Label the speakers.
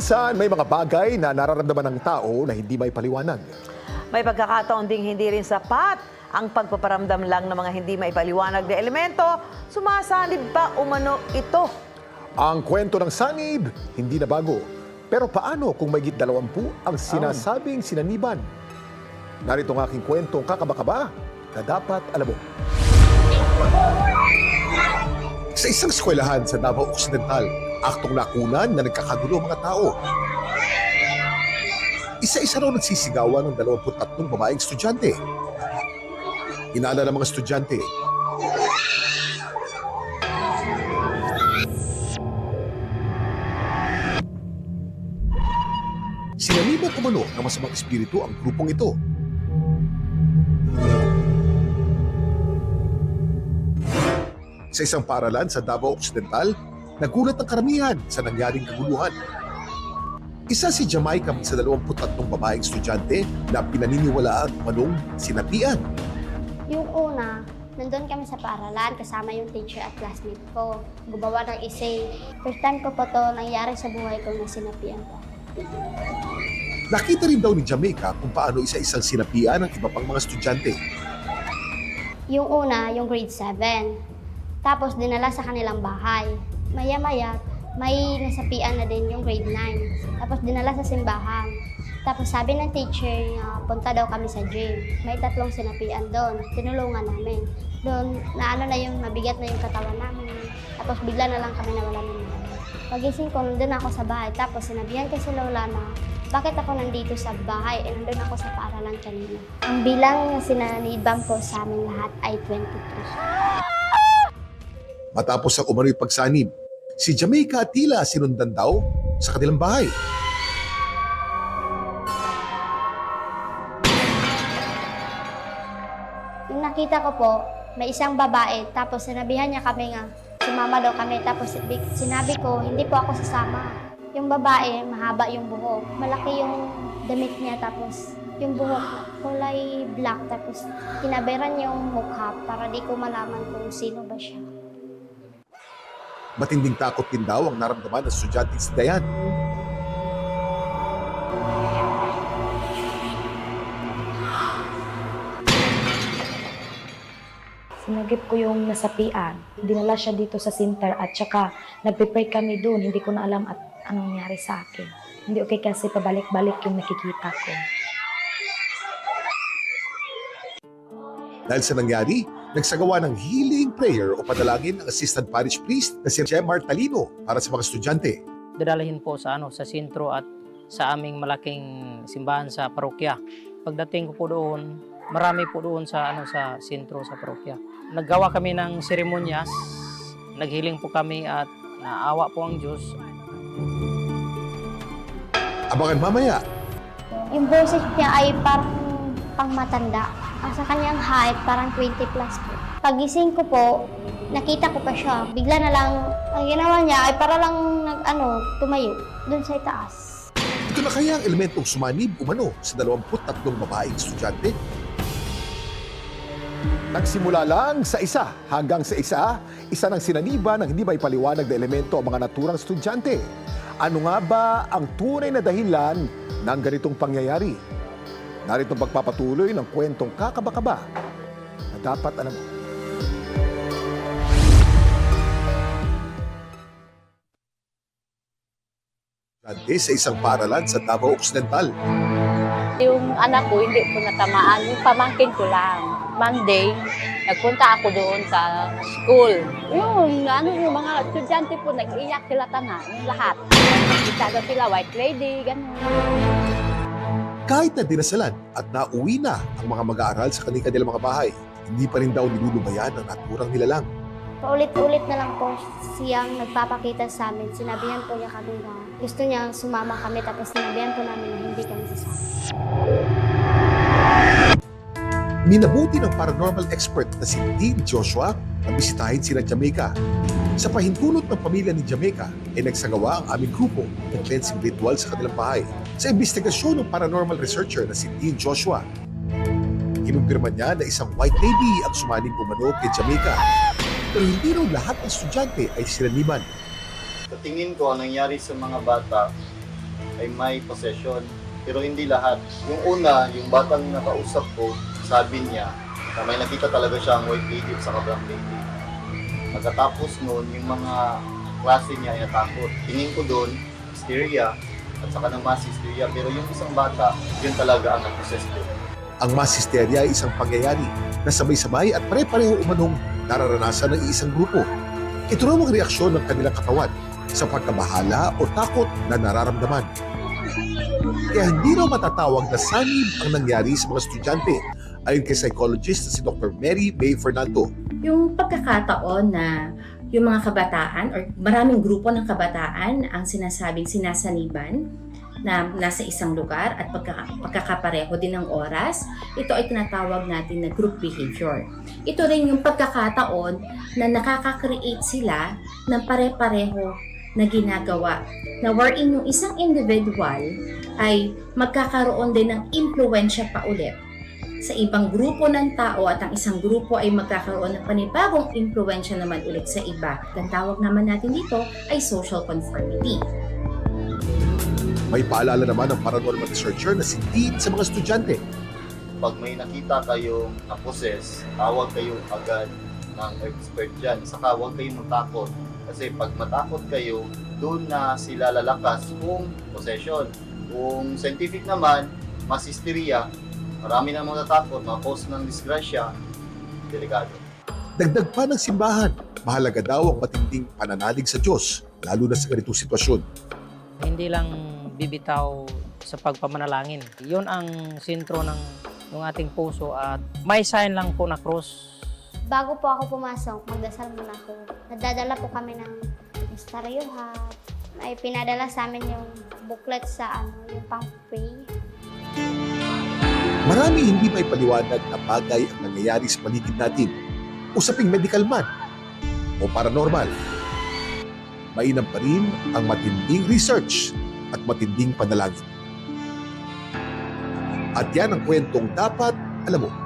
Speaker 1: Minsan, may mga bagay na nararamdaman ng tao na hindi may paliwanag.
Speaker 2: May pagkakataon ding hindi rin sapat ang pagpaparamdam lang ng mga hindi maipaliwanag na elemento. Sumasanib pa umano ito.
Speaker 1: Ang kwento ng sanib, hindi na bago. Pero paano kung mayigit 20 ang sinasabing sinaniban? Narito ang aking kwentong kakaba-kaba na dapat alam mo. Sa isang eskwelahan sa Davao Occidental, aktong lakunan na nagkakagulo ang mga tao. Isa-isa raw nagsisigawan ng 23 babaeng estudyante. Hinala ng mga estudyante. Sinaniban umano ng masamang espiritu ang grupong ito. Sa isang paaralan sa Davao Occidental, nagulat ang karamihan sa nangyaring kaguluhan. Isa si Jamaica sa 23 babaeng estudyante na pinaniniwalaan manong sinapian.
Speaker 3: Yung una, nandun kami sa paaralan kasama yung teacher at classmate ko. Gumawa ng essay. First time ko po to nangyari sa buhay ko na sinapian ko.
Speaker 1: Nakita rin daw ni Jamaica kung paano isa-isang sinapian ng iba pang mga estudyante.
Speaker 3: Yung una, yung grade 7. Tapos dinala sa kanilang bahay. Maya-maya, may nasapian na din yung grade 9. Tapos dinala sa simbahan. Tapos sabi ng teacher na punta daw kami sa gym. May 3 sinapian doon. Tinulungan namin. Doon, na yung mabigat na yung katawan namin. Tapos bigla na lang kami nawala ng mga. Pagising ko, nandun ako sa bahay. Tapos sinabihan ko si Lola na bakit ako nandito sa bahay? Nandun ako sa paaralan kanina. Ang bilang na sinanibam ko sa amin lahat ay 23.
Speaker 1: Matapos ang umano'y pagsanib, si Jamaica at tila sinundan daw sa kanilang bahay.
Speaker 3: Yung nakita ko po, may isang babae, tapos sinabihan niya kami nga, sumama daw kami, tapos sinabi ko, hindi po ako sasama. Yung babae, mahaba yung buhok, malaki yung damit niya, tapos yung buhok kulay black, tapos tinaberan niya yung mukha para di ko malaman kung sino ba siya.
Speaker 1: Matinding takot din daw ang naramdaman ng estudyante si Dayan.
Speaker 4: Sinagip ko yung nasapian. Dinala siya dito sa center at saka nagpe-pray kami doon. Hindi ko na alam at anong nangyari sa akin. Hindi okay kasi pabalik-balik yung nakikita ko.
Speaker 1: Dahil sa nangyari, nagsagawa ng healing prayer o padalangin ng assistant parish priest na si Jemar Talino para sa mga estudyante.
Speaker 5: Dadalhin po sa sentro at sa aming malaking simbahan sa parokya. Pagdating ko po doon, marami po doon sa sa sentro sa parokya. Naggawa kami ng seremonyas, naghiling po kami at naawa po ang Diyos.
Speaker 1: Abangan mamaya.
Speaker 3: Yung boses niya ay parang pangmatanda. Ang sa kanyang height, parang 20 plus po. Pagising ko po, nakita ko pa siya. Bigla na lang, ang ginawa niya ay para lang tumayo dun sa itaas.
Speaker 1: Ito na kaya ang elementong sumanib umano sa 23 babaeng estudyante? Nagsimula lang sa isa hanggang sa isa ng sinaniban ng hindi may paliwanag na elemento ang mga naturang estudyante. Ano nga ba ang tunay na dahilan ng ganitong pangyayari? Narito ang pagpapatuloy ng kwentong kakaba-kaba na dapat alam mo. Sa isang paaralan sa Davao Occidental.
Speaker 6: Yung anak ko hindi po natamaan, yung pamangkin ko lang. Monday, nagpunta ako doon sa school. Yung mga estudyante po, nag-iyak sila tanan, lahat. Nakita daw sila, white lady, gano'n.
Speaker 1: Kahit na dinasalan at nauwi na ang mga mag-aaral sa kanilang mga bahay, hindi pa rin daw nilulubayan ang naturang nilalang.
Speaker 3: Paulit-ulit na lang po siyang nagpapakita sa amin. Sinabihan po niya kami na gusto niya sumama kami, tapos sinabihan po namin na hindi kami sasama.
Speaker 1: Minabuti ng paranormal expert na si Dean Joshua na bisitahin sila Jamaica. Sa pahintulot ng pamilya ni Jamaica, ay nagsagawa ang aming grupo ng cleansing ritual sa kanilang bahay. Sa investigasyon ng paranormal researcher na si Dean Joshua, kinumpirma niya na isang white lady ang sumaling umano kay Jamaica. Pero hindi raw lahat ng estudyante ay sinaniban.
Speaker 7: Sa tingin ko, ang nangyari sa mga bata, ay may possession. Pero hindi lahat. Yung una, yung batang nakausap ko, sabi niya na may nakita talaga siyang white lady at saka black lady. Pagkatapos noon, yung mga klase niya ay natakot. Tingin ko doon, hysteria, at saka ng mass hysteria. Pero yung isang bata, yun talaga ang nag-possess doon.
Speaker 1: Ang mass hysteria ay isang pangyayari na sabay-sabay at pare-pareho umanong nararanasan ng isang grupo. Ito raw ang reaksyon ng kanilang katawan sa pagkabahala o takot na nararamdaman. Kaya hindi raw matatawag na sanib ang nangyari sa mga estudyante ayon kay psychologist na si Dr. Mary May Fernando.
Speaker 8: Yung pagkakataon na yung mga kabataan or maraming grupo ng kabataan ang sinasabing sinasaniban na nasa isang lugar at pagkakapareho din ng oras, ito ay tinatawag natin na group behavior. Ito rin yung pagkakataon na nakaka-create sila ng pare-pareho na ginagawa na wherein yung isang individual ay magkakaroon din ng impluensya pa ulit sa ibang grupo ng tao at ang isang grupo ay magkakaroon ng panibagong impluensya naman ulit sa iba. Ang tawag naman natin dito ay social conformity.
Speaker 1: May paalala naman ng paranormal researcher na si Dean sa mga estudyante.
Speaker 7: Pag may nakita kayong na-possess, tawag kayo agad ng expert dyan. Saka huwag kayong matakot. Kasi pag matakot kayo, doon na sila lalakas kung possession. Kung scientific naman, mass hysteria, marami na matatakot, ma-cause ng disgrasya, delikado.
Speaker 1: Dagdag pa ng simbahan, mahalaga daw ang matinding pananalig sa Diyos, lalo na sa ganitong sitwasyon.
Speaker 5: Hindi lang bibitaw sa pagpamanalangin. Yun ang sentro ng ating puso at may sign lang po na cross.
Speaker 3: Bago po ako pumasok, magdasal muna ako. Nadadala po kami ng misteryohan. May pinadala sa amin yung booklet sa yung pang-pray.
Speaker 1: Marami hindi may paliwanag na bagay ang nangyayari sa paligid natin. Usaping medical man o paranormal. Mainam pa rin ang matinding research at matinding panalangin. At yan ang kwentong dapat alam mo.